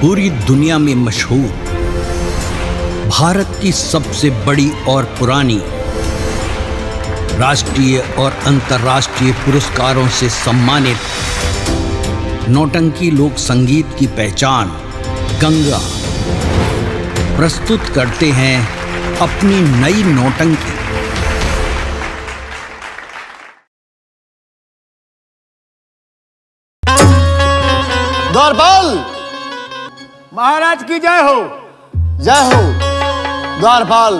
पूरी दुनिया में मशहूर, भारत की सबसे बड़ी और पुरानी, राष्ट्रीय और अंतर्राष्ट्रीय पुरस्कारों से सम्मानित नौटंकी लोक संगीत की पहचान गंगा प्रस्तुत करते हैं अपनी नई नौटंकी। द्वारपाल महाराज की जय हो। जय हो। द्वारपाल,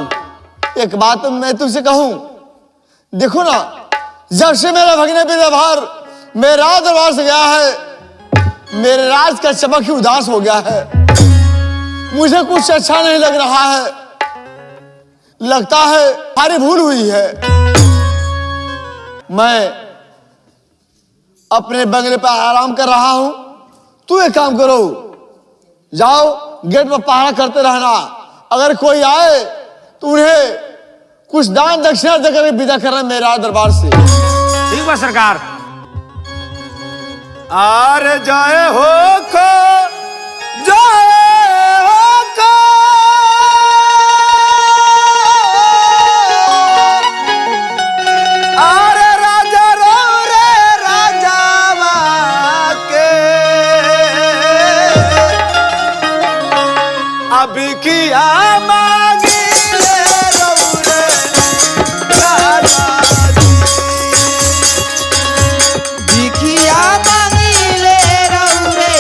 एक बात मैं तुमसे कहूं, देखो ना, जब से मेरा भगने विदर्भार मेरा दरबार से गया है, मेरे राज का चमक ही उदास हो गया है। मुझे कुछ अच्छा नहीं लग रहा है, लगता है हमारी भूल हुई है। मैं अपने बंगले पर आराम कर रहा हूं, तू एक काम करो, जाओ गेट पर पहरा करते रहना, अगर कोई आए तो उन्हें कुछ दान दक्षिणा देकर विदा करना मेरा दरबार से। ठीक बा सरकार। आर जय हो को जय हो को आर राजा रो रे राजावा के अभी किया मांगी ले रो रे राजा जी। भिखिया मांगिले रौरे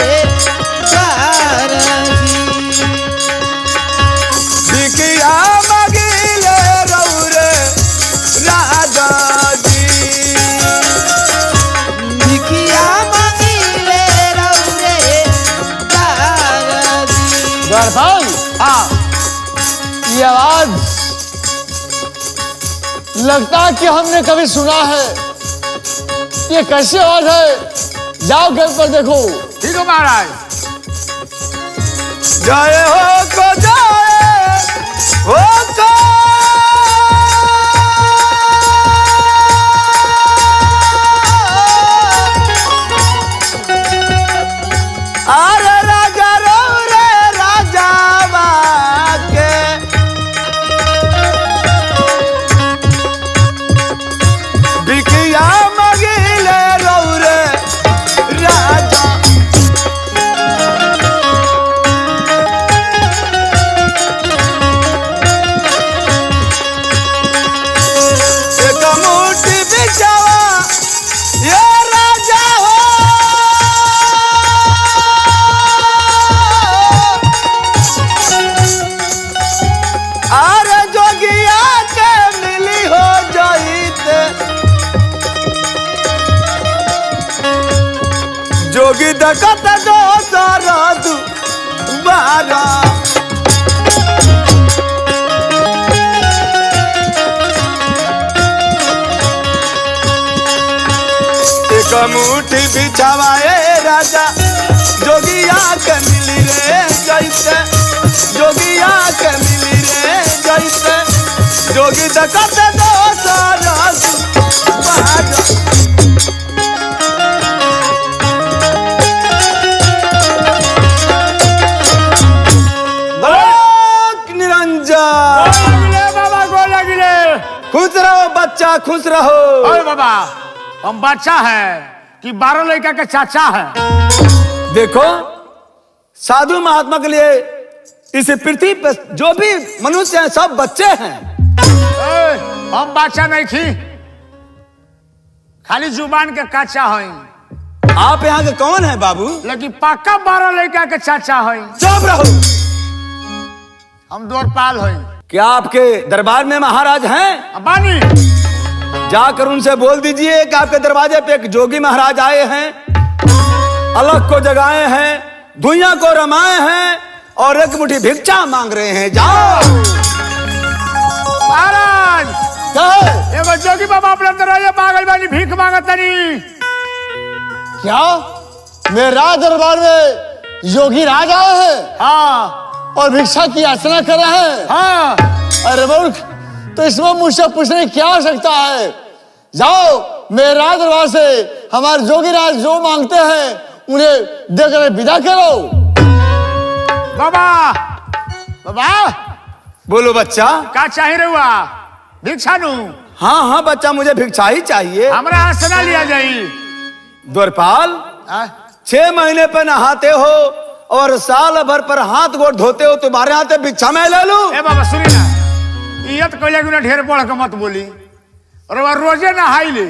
कारजी। भिखिया मांगिले रौरे राजा जी। भिखिया मांगिले रौरे कारजी। द्वारपाल, हाँ, ये आवाज लगता है कि हमने कभी सुना है। ये कैसी आवाज है? जाओ गेट पर देखो। ठीक हो महाराज। जय हो को जय हो को अरे राजा रो रे राजावा के भिखिया मांगिले रौरे राजा। एक मुट्ठी बिछावा ये राजा हो, अरे जोगिया के मिली हो जाइते, जोगी दकत दो सारा तू बारा। एक मुट्ठी बिछावाए राजा, जोगिया के मिली रे जैसे, जोगिया के मिली रे जैसे, जोगी दकत दो सारा तू बारा। निरंजन बाबा को लगिले। खुश रहो बच्चा, खुश रहो। अरे बाबा, हम बच्चा है कि 12 लड़का के चाचा है? देखो, साधु महात्मा के लिए इस पृथ्वी पर जो भी मनुष्य हैं सब बच्चे हैं। हम बच्चा नहीं थी, खाली जुबान के कच्चा है, आप यहाँ के कौन है बाबू? लेकिन पक्का 12 लड़का के चाचा है। चुप रहो। हम द्वारपाल है। क्या आपके दरबार में महाराज हैं? बानी, जाकर उनसे बोल दीजिए कि आपके दरवाजे पे एक जोगी महाराज आए हैं, अलग को जगाए हैं, दुनिया को रमाए हैं और एक मुट्ठी भिक्षा मांग रहे हैं। जाओ। महाराज क्या है? एगो जोगी बाबा अपने दरवाजे पागल वाली भीख मांगत तनी। क्या मेरा दरबार में योगी राज आए हैं हाँ और भिक्षा की याचना कर रहे हैं? हाँ। अरे मूर्ख, तो इसमें मुझसे पूछने की क्या आवश्यकता है? जाओ मेरे राज दरबार से हमारे जोगी राज जो मांगते हैं उन्हें देकर विदा करो। बाबा बाबा बोलो बच्चा। का चाहिए रहुआ भिक्षा नू? हाँ हाँ बच्चा, मुझे भिक्षा ही चाहिए। हमरा हाथ से ना लिया जाई। द्वारपाल, आ? 6 महीने पे नहाते हो और साल भर पर हाथ गोड़ धोते हो, तुम्हारे हाथ भिक्षा मैं ले लूं? ए बाबा सुनी ना, इयत कहले कि ढेर बढ़ के मत बोली। रउआ रोजे नहाई ले,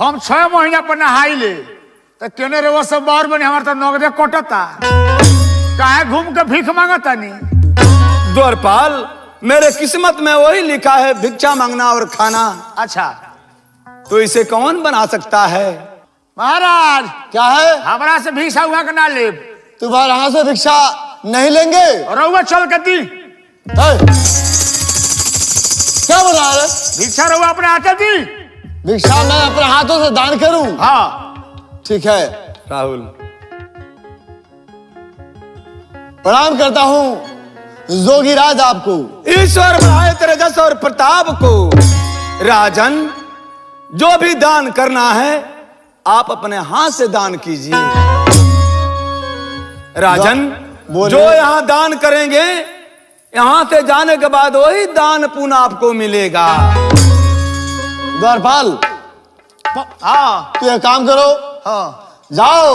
हम 6 महीना पर नहाई ले, तो केने रउआ सब बार बने हमार तो नगदे कटता, काहे घूम के भीख मांगता नी? द्वारपाल, मेरे किस्मत में वही लिखा है, भिक्षा मांगना और खाना। अच्छा तो इसे कौन बना सकता है? महाराज, क्या है? हमरा से भिक्षा हुआ के ना ले, तुम्हारे यहाँ से भिक्षा नहीं लेंगे। रउआ चल के दी। है? क्या बता रहे? भिक्षा रउआ अपने हाथे दी। भिक्षा मैं अपने हाथों से दान करूं? हाँ ठीक है, राहुल, प्रणाम करता हूं जोगीराज आपको। ईश्वर बढ़ाए तेरे जस और प्रताप को। राजन, जो भी दान करना है आप अपने हाथ से दान कीजिए। राजन, बोलिए। जो यहाँ दान करेंगे, यहाँ से जाने के बाद वही दान पुण्य आपको मिलेगा। द्वारपाल, हाँ तो एक काम करो, हाँ जाओ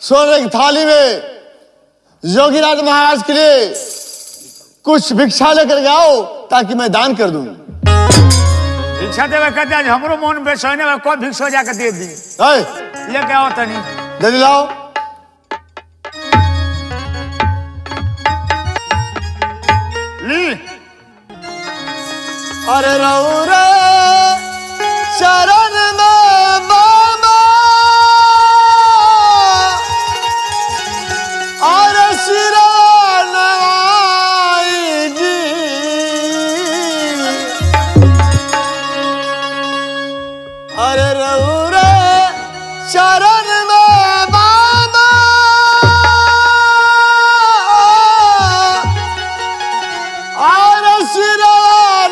सोने की थाली में जोगीराज महाराज के लिए कुछ भिक्षा लेकर के आओ, ताकि मैं दान कर दूं। भिक्षा देवे कहते आज हमरो मन बेचैन है, कोई भिक्षा जाके दे दी। है? लेके आओ तनी। जल्दी लाओ। ली। अरे रउरे शरण में बाबा, अरे सिरा नवाई जी, अरे रउरे शरण में बाबा, अरे सिरा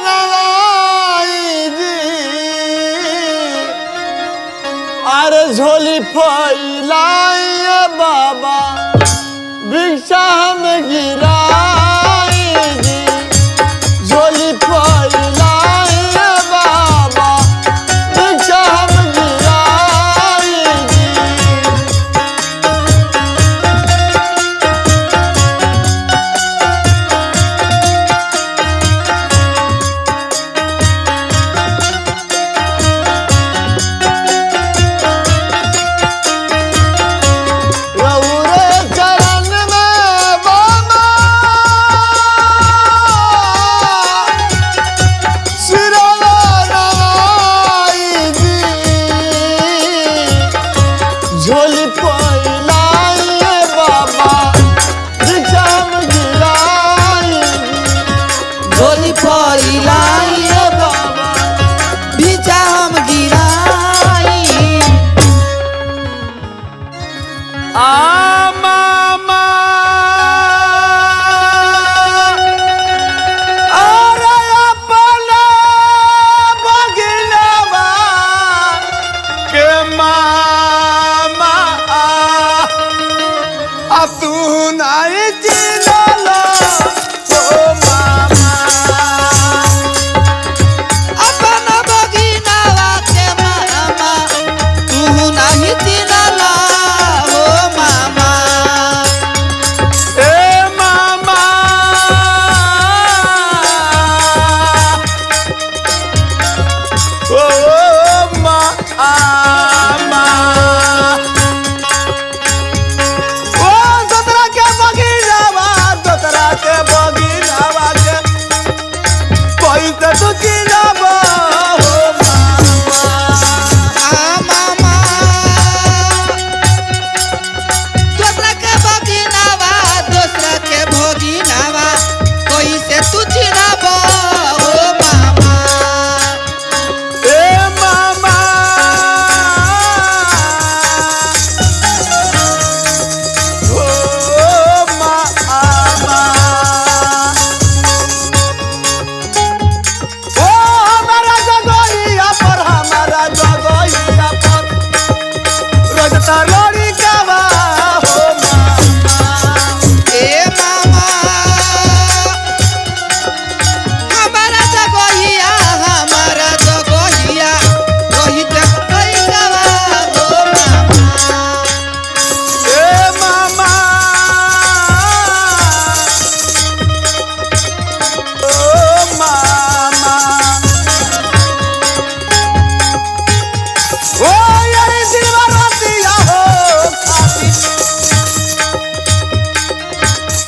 नवाई जी, अरे झोली फैलाई बाबा, भिक्षा हम गिराई जी, झोली फैलाई बाबा, भिक्षा हम गिराई जी। रउरे चरण में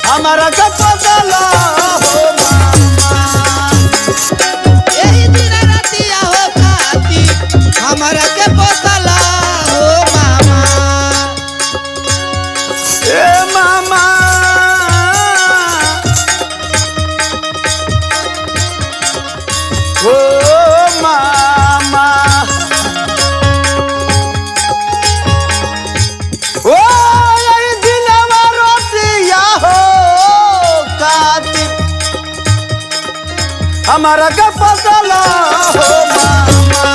हमारा का पतला हो मामा। यही दिन रातिया हो कातिक हमारा के पोतला हो मामा। ए मामा हो मामा ओ यही दिलवा रोतिया हो कातिक हमारा का पतला हो मामा।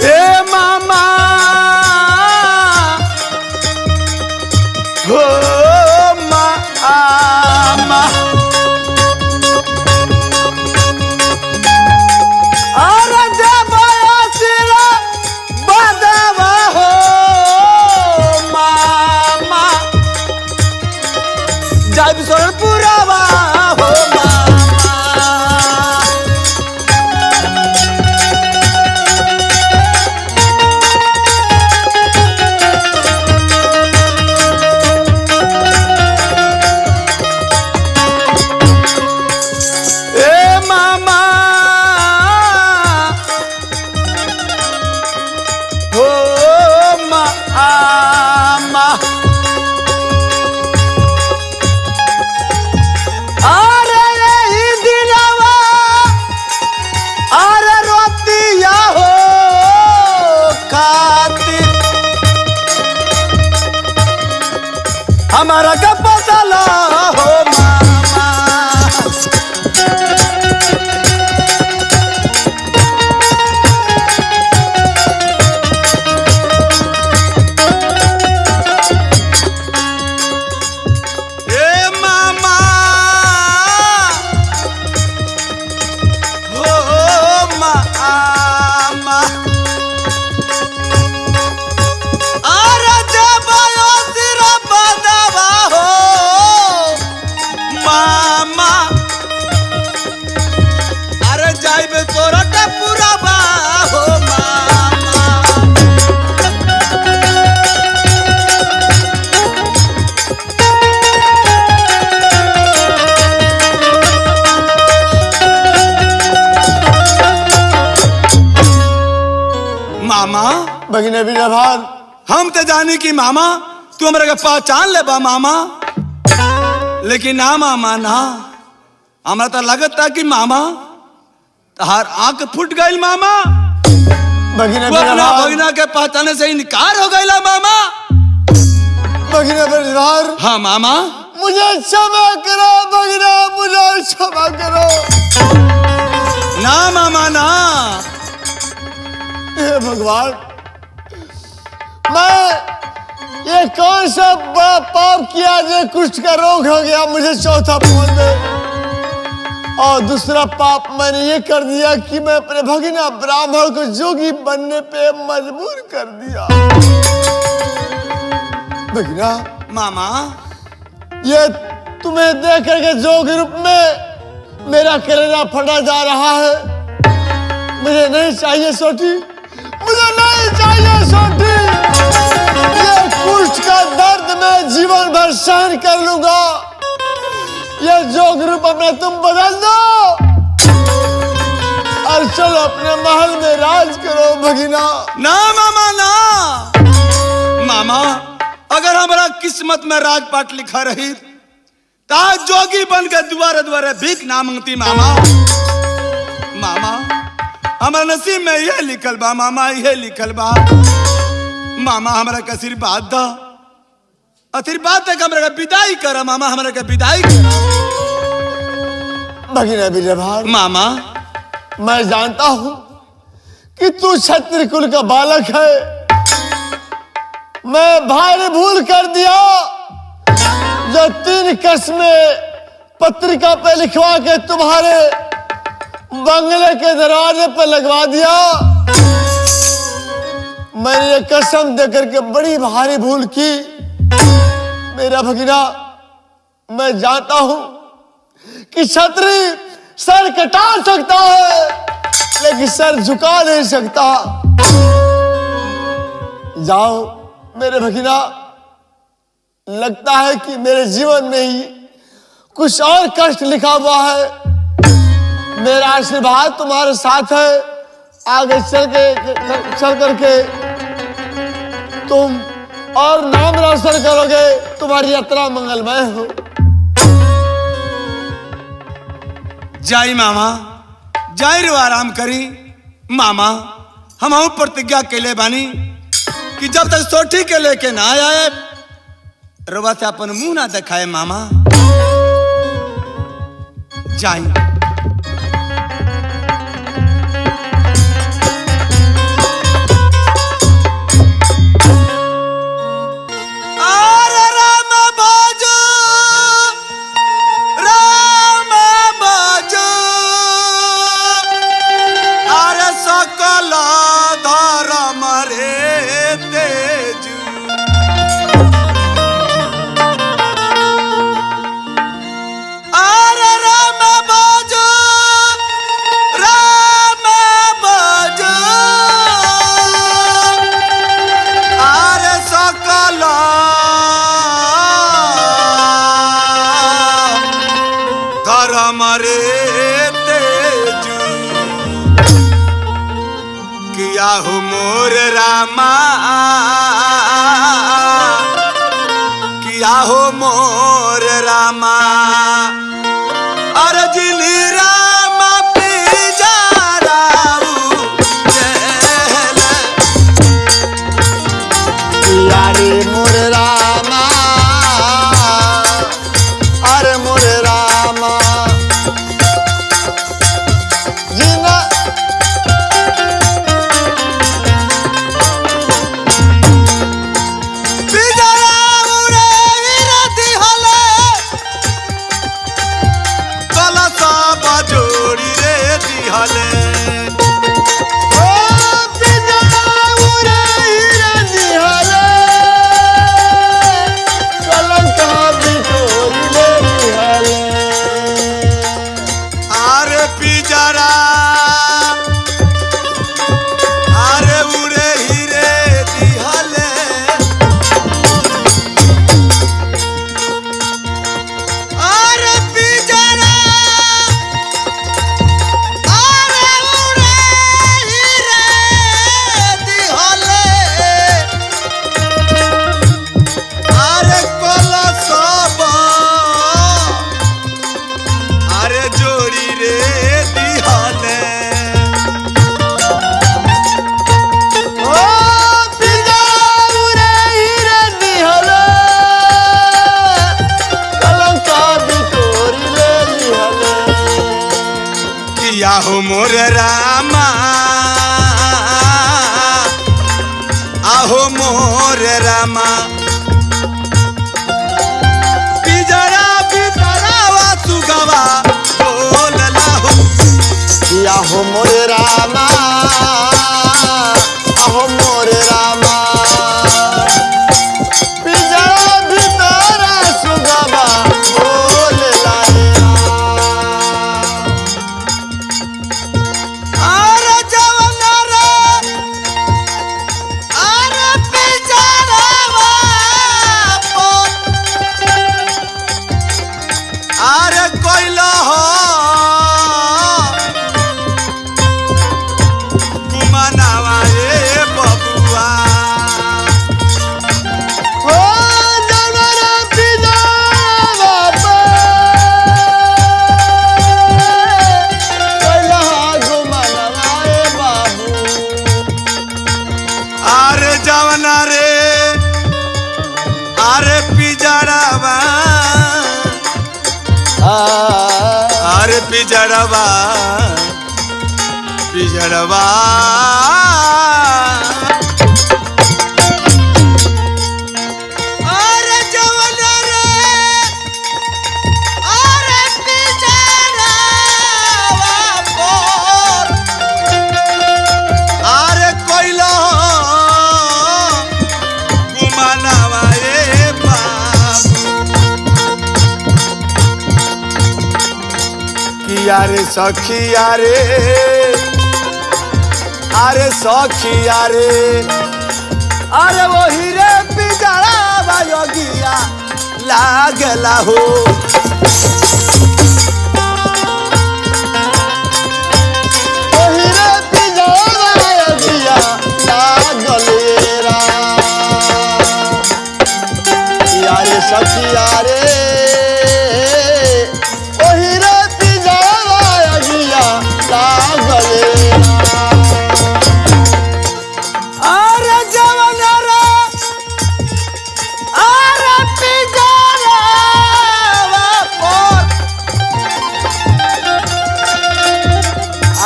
ए मामा हो मामा अरे देवया सिरा बदवा हो मामा जय बिसोर पुरावा हो मामा। ए मामा हो मामा अरे यही दिलवा अरे रोतिया हो खातिर हमारा का पतला हो मामा। ए मामा हो मामा अरे देवया सिरा बदवा हो मामा अरे जाइबे तोरटे पुरावा हो मामा। मामा भगिना बीराभार हम तो जाने की मामा तू हमारे के पहचान ले बा मामा लेकिन ना मामा ना हमारा तो लगता कि मामा तहार आंख फूट गई मामा भगिना तू अपना बीराभार भगिना के पहचाने से इनकार हो गई मामा। भगिना बीराभार हाँ मामा मुझे क्षमा करो भगिना, मुझे क्षमा करो। ना मामा ना हे भगवान मैं ये कौन सा बड़ा पाप किया जो कुष्ठ का रोग हो गया मुझे चौथा बोल दे। और दूसरा पाप मैंने ये कर दिया कि मैं अपने भगिना ब्राह्मण को जोगी बनने पे मजबूर कर दिया। भगिना मामा ये तुम्हें देख करके जोगी रूप में मेरा कलेजा फटा जा रहा है। मुझे नहीं चाहिए सोटी, मुझे नहीं चाहिए सोटी। ये कुष्ठ का दर्द मैं जीवन भर सहन कर लूंगा। ये जोग रूप अपना तुम बदल दो और चलो अपने महल में राज करो भगिना। ना मामा ना मामा अगर हमारा किस्मत में राजपाट लिखा रही ताज जोगी बन के दुआरे दुआरे भीख ना मांगती मामा। मामा हमारा नसीब में ये लिखल बा मामा, ये लिखल बा मामा हमारा का आशीर्वाद दा, आशीर्वाद तक हमारा का विदाई करा मामा, हमारा का विदाई करा। भगिना बीराभार मामा मैं जानता हूं कि तू क्षत्रिय कुल का बालक है। मैं भारी भूल कर दिया जो 3 कस्में पत्रिका पे लिखवा के तुम्हारे बंगले के दरवाजे पे लगवा दिया। मैंने ये कसम देकर के बड़ी भारी भूल की मेरा भगिना। मैं जानता हूं कि क्षत्रिय सर कटा सकता है लेकिन सर झुका नहीं सकता। जाओ मेरे भगिना, लगता है कि मेरे जीवन में ही कुछ और कष्ट लिखा हुआ है। मेरा आशीर्वाद तुम्हारे साथ है। आगे चल करके तुम और नाम रोशन करोगे। तुम्हारी यात्रा मंगलमय हो। जाई मामा, जाई रो आराम करी। मामा हम प्रतिज्ञा के ले बानी कि जब तक सोठी के लेके ना आए रवा से अपन मुंह ना दिखाए। मामा जाई। किया हो मोर रामा, किया हो मोर रामा, अर्जुनी रामा पिजाराऊ जेल। किया रे मोर रामा, अरे मोर रामा, आहो मोर रामा, आहो मोर रामा, पिजरा पितरावा सुगवा बोलला हो। आहो मोर रामा, आहो मोर रामा, पिजरा पितरा सुगवा बोलला। अरे पिजड़वा पिजड़वा अरे जवन रे अरे पिजड़वा पर अरे कोइलो गुमानावा ए बाबू। यारे सखिया रे अरे सखिया रे अरे वही रे पिजड़ा बायोगिया लागला हो वही रे पिजड़ा दिया लागलेरा यारे सखिया रे वही रे पिजड़ा दिया लागलेरा अरे जवन रे अरे पिजड़ा पर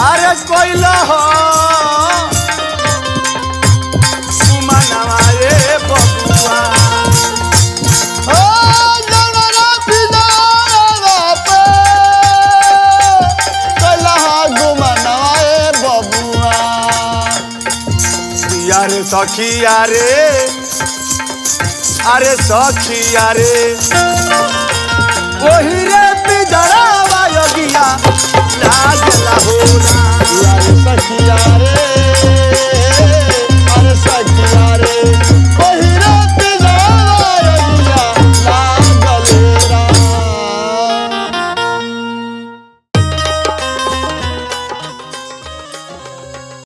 अरे कोइला हो सुमनवा रे बबुआ ओ जनरा पिजड़ा पे कलहा गुमनवाए बबुआ यारे सखिया रे अरे सखिया रे वही रे पिजड़ा बायोगिया लागला हो ना